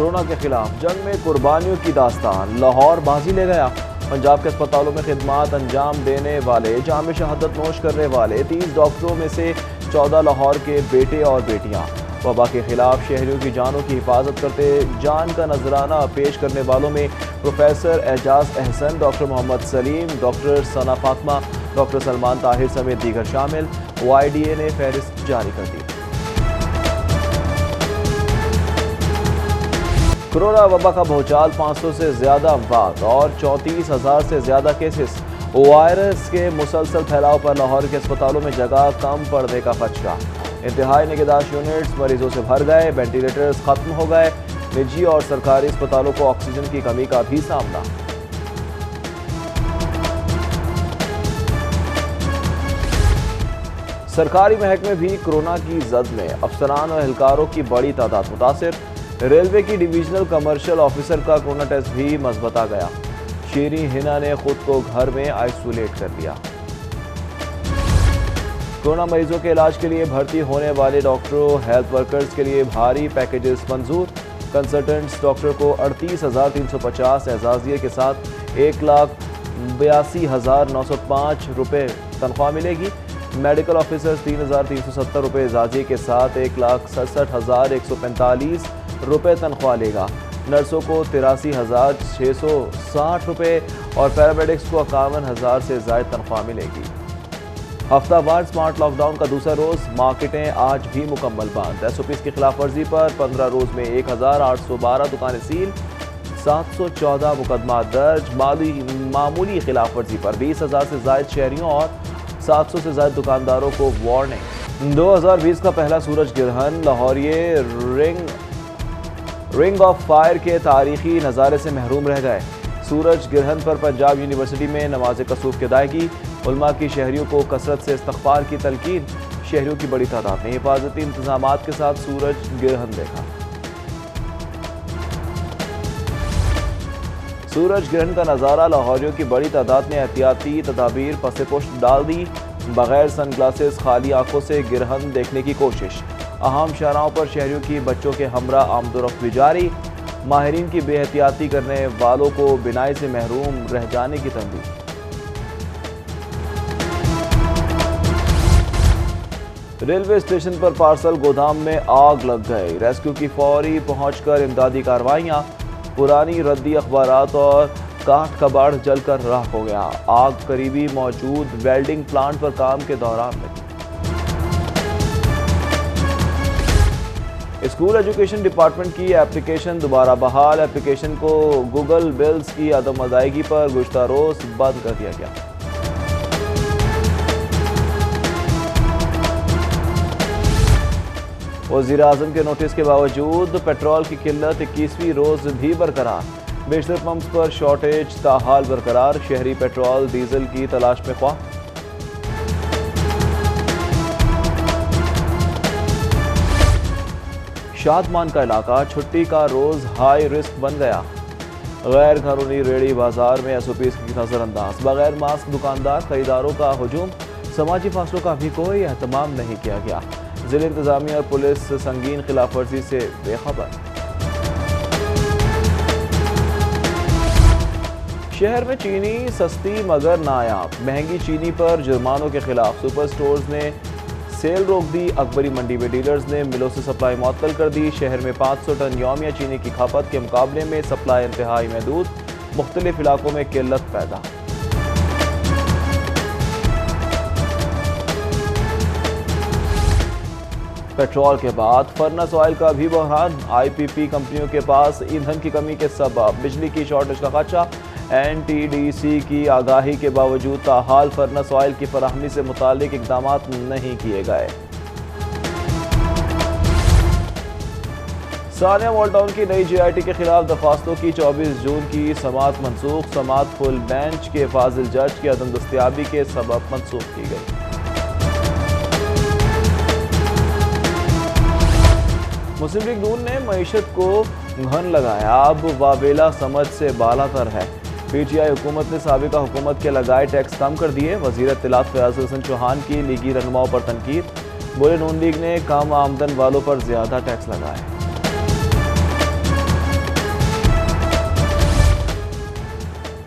Corona के खिलाफ जंग में कुर्बानियों की दास्तान, लाहौर बाजी ले गया। पंजाब के अस्पतालों में खिदमात अंजाम देने वाले, जाम शहादत नोश करने वाले 30 डॉक्टरों में से 14 लाहौर के बेटे और बेटियां। वबा के खिलाफ शहरियों की जानों की हिफाजत करते जान का नजराना पेश करने वालों में professor Ejaz Ahsan, doctor Mohammad Salim, doctor Sana Fatima, doctor Salman Tahir समेत दीगर शामिल। YDA ने फहरिस्त जारी कर दी। कोरोना वबा का भूचाल, 500 से ज्यादा अमवात और 34,000 से ज्यादा केसेस। वायरस के मुसलसल फैलाव पर लाहौर के अस्पतालों में जगह कम पड़ने का खदशा। इंतहाई निगहदाश्त यूनिट्स मरीजों से भर गए, वेंटिलेटर्स खत्म हो गए। निजी और सरकारी अस्पतालों को ऑक्सीजन की कमी का भी सामना। सरकारी महकमे भी कोरोना की जद में, अफसरान और एहलकारों की बड़ी तादाद मुतासिर। रेलवे की डिवीजनल कमर्शियल ऑफिसर का कोरोना टेस्ट भी मजबूत आ गया। शीरी हिना ने खुद को घर में आइसोलेट कर लिया। कोरोना मरीजों के इलाज के लिए भर्ती होने वाले डॉक्टरों, हेल्थ वर्कर्स के लिए भारी पैकेजेस मंजूर। कंसल्टेंट्स डॉक्टर को 38,350 एजाजिये के साथ 1,82,905 रुपये तनख्वाह मिलेगी। मेडिकल ऑफिसर्स 3,370 रुपये एजाजिये के साथ 1,67,145 रुपये तनख्वाह लेगा। नर्सों को 83,660 रुपये और पैरामेडिक्स को 51,000 से ज़ायद तनख्वाह मिलेगी। हफ्तावार स्मार्ट लॉकडाउन का दूसरा रोज, मार्केटें आज भी मुकम्मल बंद। SOPs की खिलाफ वर्जी पर 15 रोज में 1,812 दुकानें सील, 714 मुकदमा दर्ज। मामूली खिलाफ वर्जी पर 20,000 से ज़ायद शहरियों और 700 से ज़ायद दुकानदारों को वार्निंग। 2020 का पहला सूरज ग्रहण, लाहौरिये रिंग ऑफ फायर के तारीखी नज़ारे से महरूम रह गए। सूरज ग्रहण पर पंजाब यूनिवर्सिटी में नमाज कसूफ की अदायगी। उलमा की शहरियों को कसरत से इस्तग़फ़ार की तलकीन। शहरियों की बड़ी तादाद ने हिफाजती इंतजामात के साथ सूरज ग्रहण देखा। सूरज ग्रहण का नज़ारा, लाहौरियों की बड़ी तादाद ने एहतियाती तदाबीर पसे पुष्ट डाल दी। बगैर सनग्लासेस खाली आंखों से ग्रहण देखने की कोशिश। अहम शाहराहों पर शहरियों की बच्चों के हमरा आमदोरफ्त भी जारी। माहिरीन की बेहतियाती करने वालों को बिनाई से महरूम रह जाने की तंबीह। रेलवे स्टेशन पर पार्सल गोदाम में आग लग गई। रेस्क्यू की फौरी पहुंचकर इमदादी कार्रवाइयां। पुरानी रद्दी अखबारात और काठ कबाड़ जलकर राख हो गया। आग करीबी मौजूद वेल्डिंग प्लांट पर काम के दौरान लगी। स्कूल एजुकेशन डिपार्टमेंट की एप्लीकेशन दोबारा बहाल। एप्लीकेशन को गूगल बिल्स की अदम अदायगी पर गुज़श्ता रोज बंद कर दिया गया। वज़ीर-ए-आज़म के नोटिस के बावजूद पेट्रोल की किल्लत 21वीं रोज भी बरकरार। बेशतर पंप पर शॉर्टेज ताहाल बरकरार। शहरी पेट्रोल डीजल की तलाश में ख्वाह। शादमान का इलाका छुट्टी का रोज हाई रिस्क बन गया। गैर कानूनी रेड़ी बाजार में SOPs की नजरअंदाज। बगैर मास्क दुकानदार, खरीदारों का हुजूम। समाजी फासलों का भी कोई एहतमाम नहीं किया गया। जिला इंतजामिया और पुलिस संगीन खिलाफ वर्जी से बेखबर। शहर में चीनी सस्ती मगर नायाब। महंगी चीनी पर जुर्मानों के खिलाफ सुपर स्टोर्स ने सेल रोक दी। अकबरी मंडी में डीलर्स ने मिलों से सप्लाई मुअत्तल कर दी। शहर में 500 टन यौमिया चीनी की खपत के मुकाबले में सप्लाई इंतहाई महदूद। मुख्तलिफ इलाकों में किल्लत पैदा। पेट्रोल के बाद फर्नेस ऑयल का भी बहरान। IPP कंपनियों के पास ईंधन की कमी के सबब बिजली की शॉर्टेज का खदशा। NTDC की आगाही के बावजूद ताहाल फर्नेस ऑयल की फराहमी से मुतालिक इकदाम नहीं किए गए। सानिया मोल्टाउन की नई JIT के खिलाफ दरख्वास्तों की 24 जून की समाअत मनसूख। समाअत फुल बेंच के फाजिल जज की अदम दस्तयाबी के सबब मनसूख की गई। मुस्लिम लीग नून ने मईशत को घन लगाया। अब वावेला समझ से बालातर है। PTI हुकूमत ने साबिका हुकूमत के लगाए टैक्स कम कर दिए। वज़ीर इत्तलात फयाज़ हुसैन चौहान की लीगी रहनुमाओं पर तनकीद। बोले नून लीग ने कम आमदन वालों पर ज्यादा टैक्स लगाए।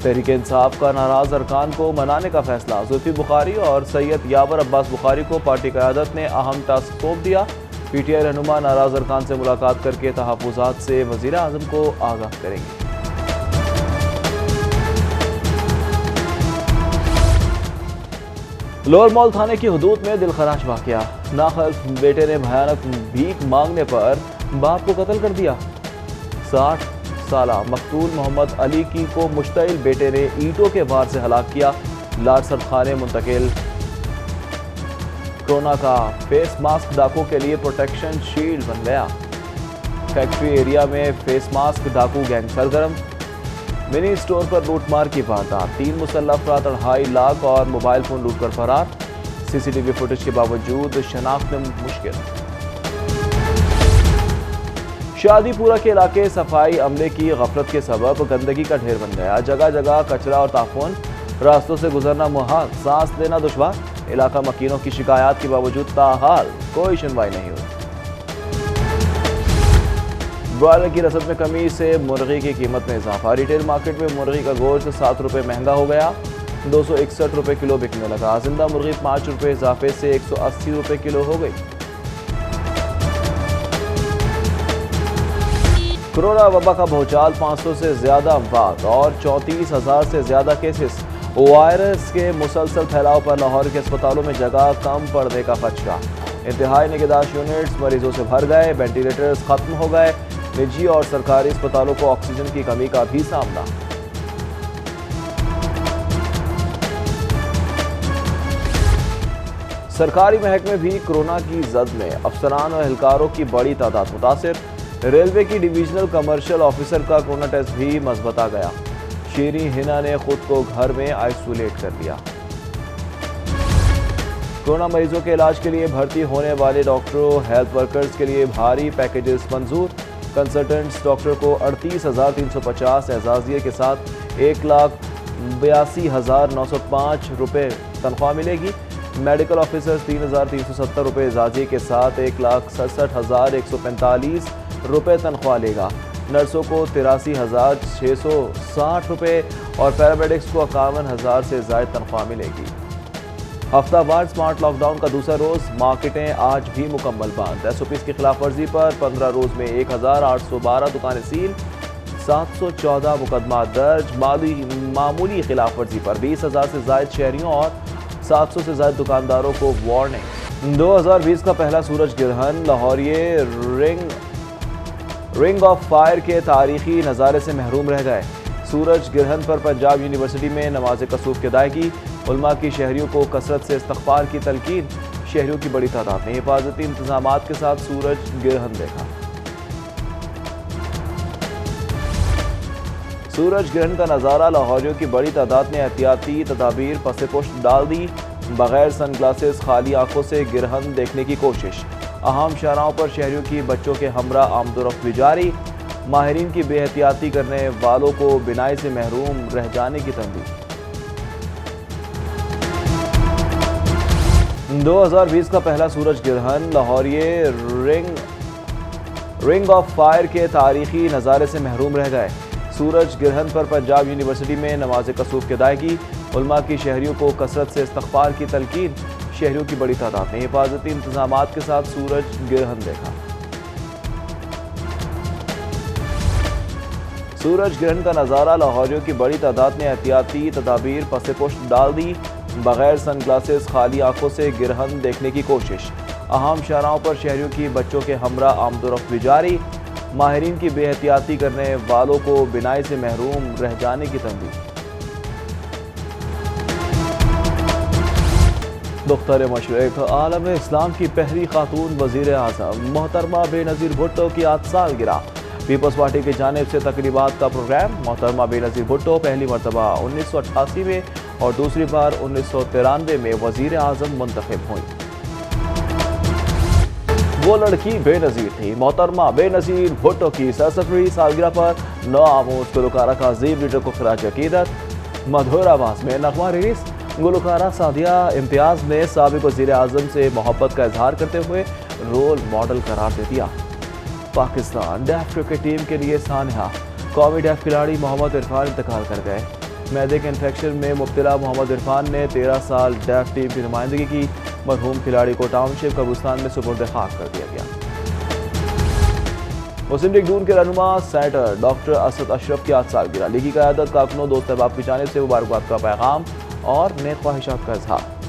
तहरीक इंसाफ का नाराज अरकान को मनाने का फैसला। जुल्फी बुखारी और सैयद यावर अब्बास बुखारी को पार्टी क़यादत ने अहम टास्क सौंप दिया। PTI रहनुमा नाराज अरकान से मुलाकात करके तहफ़्फ़ुज़ात से वज़ीर आज़म को आगाह करेंगे। लोअर मॉल थाने की हुदूद में दिलखराश वाक़या। नाखल्फ बेटे ने भयानक भीख मांगने पर बाप को कत्ल कर दिया। 60 साला मकतूल मोहम्मद अली की को मुश्तइल बेटे ने ईंटों के वार से हलाक किया। लाडसर खाने मुंतकिल। कोरोना का फेस मास्क डाकू के लिए प्रोटेक्शन शील्ड बन गया। फैक्ट्री एरिया में फेस मास्क डाकू गैंग सरगर्म। मिनी स्टोर पर लूटमार की वारदात। 3 मुसल्लह अफराद 2.5 लाख और मोबाइल फोन लूट कर फरार। CCTV फुटेज के बावजूद शनाख्त मुश्किल। शादीपुरा के इलाके सफाई अमले की गफलत के सबब गंदगी का ढेर बन गया। जगह जगह कचरा और ताफून। रास्तों से गुजरना मुहाल, सांस लेना दुश्वार। इलाका मकीनों की शिकायत के बावजूद ताहाल कोई सुनवाई नहीं हुई। ब्रॉयलर की रसद में कमी से मुर्गी की कीमत में इजाफा। रिटेल मार्केट में मुर्गी का गोश्त 7 रुपये महंगा हो गया। 261 रुपये किलो बिकने लगा। जिंदा मुर्गी 5 रुपये इजाफे से 180 रुपये किलो हो गई। कोरोना वबा का भूचाल, 500 से ज्यादा अमवात और 34,000 से ज्यादा केसेस। वायरस के मुसलसल फैलाव पर लाहौर के अस्पतालों में जगह कम पड़ने का खदशा। इंतहाई निगहदाश्त यूनिट्स मरीजों से भर गए। वेंटिलेटर्स खत्म हो गए। निजी और सरकारी अस्पतालों को ऑक्सीजन की कमी का भी सामना। सरकारी महकमे भी कोरोना की जद में। अफसरान और एहलकारों की बड़ी तादाद मुतासिर। रेलवे की डिवीजनल कमर्शियल ऑफिसर का कोरोना टेस्ट भी मजबूत आ गया। शीरी हिना ने खुद को घर में आइसोलेट कर लिया। कोरोना मरीजों के इलाज के लिए भर्ती होने वाले डॉक्टरों, हेल्थ वर्कर्स के लिए भारी पैकेजेस मंजूर। कंसल्टेंट्स डॉक्टर को 38,350 एजाजिये के साथ 1,82,905 रुपये तनख्वाह मिलेगी। मेडिकल ऑफिसर्स 3,370 रुपये एजाजिये के साथ 1,67,145 रुपये तनख्वाह लेगा। नर्सों को 83,660 रुपये और पैरामेडिक्स को 51,000 से ज़ायद तनख्वाह मिलेगी। हफ्तावार स्मार्ट लॉकडाउन का दूसरा रोज़। मार्केटें आज भी मुकम्मल बंद। SOPs की खिलाफ वर्जी पर 15 रोज़ में 1,812 दुकानें सील। 714 मुकदमा दर्ज। मामूली खिलाफ वर्जी पर 20,000 से ज़ायद शहरियों और 700 से ज़ायद दुकानदारों को वार्निंग। 2020 का पहला सूरज ग्रहण। लाहौरिये रिंग ऑफ फायर के तारीखी नज़ारे से महरूम रह गए। सूरज ग्रहण पर पंजाब यूनिवर्सिटी में नमाज कसूफ की अदायगी। उलमा की शहरियों को कसरत से इस्तग़फ़ार की तलकीन। शहरियों की बड़ी तादाद ने हिफाजती इंतजामात के साथ सूरज ग्रहण देखा। सूरज ग्रहण का नज़ारा। लाहौरियों की बड़ी तादाद ने एहतियाती तदाबीर पसे पुश्त डाल दी। बगैर सनग्लासेस खाली आंखों से ग्रहण देखने की कोशिश। अहम शाहराहों पर शहरियों की बच्चों के हमरा आमदोरफ्त भी जारी। माहिरीन की बेहतियाती करने वालों को बिनाई से महरूम रह जाने की तंबीह। 2020 का पहला सूरज ग्रहण। लाहौरिये रिंग ऑफ फायर के तारीखी नज़ारे से महरूम रह गए। सूरज ग्रहण पर पंजाब यूनिवर्सिटी में नमाज कसूफ की अदायगी। उलमा की शहरियों को कसरत से इस्तग़फ़ार की तलकीन। शहरियों की बड़ी तादाद ने हिफाजती इंतजामात के साथ सूरज ग्रहण देखा। सूरज ग्रहण का नज़ारा। लाहौरियों की बड़ी तादाद ने एहतियाती तदाबीर पसे पुश्त डाल दी। बगैर सनग्लासेस खाली आंखों से ग्रहण देखने की कोशिश। अहम शाहराहों पर शहरियों की बच्चों के हमरा आमदोरफ्त भी जारी। माहिरीन की बेहतियाती करने वालों को बिनाई से महरूम रह जाने की तंबीह। दुख्तर मशरिक़ आलम इस्लाम की पहली खातून वज़ीर आज़म मोहतरमा बेनज़ीर भुट्टो की आज सालगिरह। पीपल्स पार्टी की जानिब से तकरीबात का प्रोग्राम। मोहतरमा बेनज़ीर भुट्टो पहली मरतबा 1988 में और दूसरी बार 1993 में वज़ीर आज़म मुंतखब हुई। वो लड़की बेनज़ीर थी। मोहतरमा बेनज़ीर भुट्टो की 67वीं सालगिरह पर नौआमूद गुलकारा का अज़ीम लीडर को खिराज अक़ीदत। मधुर आवाज़ में नग़मा रिलीज़। गुलकारा सादिया इम्तियाज़ ने साबिक़ वज़ीर आज़म से मोहब्बत का इजहार करते हुए रोल मॉडल करार दे दिया। पाकिस्तान डेफ क्रिकेट टीम के लिए सानहा। कौमी डेफ खिलाड़ी मोहम्मद इरफान इंतकाल कर गए। मैदे के इन्फेक्शन में मुब्तला मोहम्मद इरफान ने 13 साल डेफ टीम की नुमाइंदगी की। मरहूम खिलाड़ी को टाउनशिप कब्रिस्तान में सुपुर्द खाक कर दिया गया। मुस्लिम लीग नून के रहनुमा सेनेटर डॉक्टर असद अशरफ की आज सालगिरह। लीगी क़यादत कारकुनों दोस्त अहबाब की जानिब से मुबारकबाद का पैगाम और नेक ख्वाहिशात का इजहार।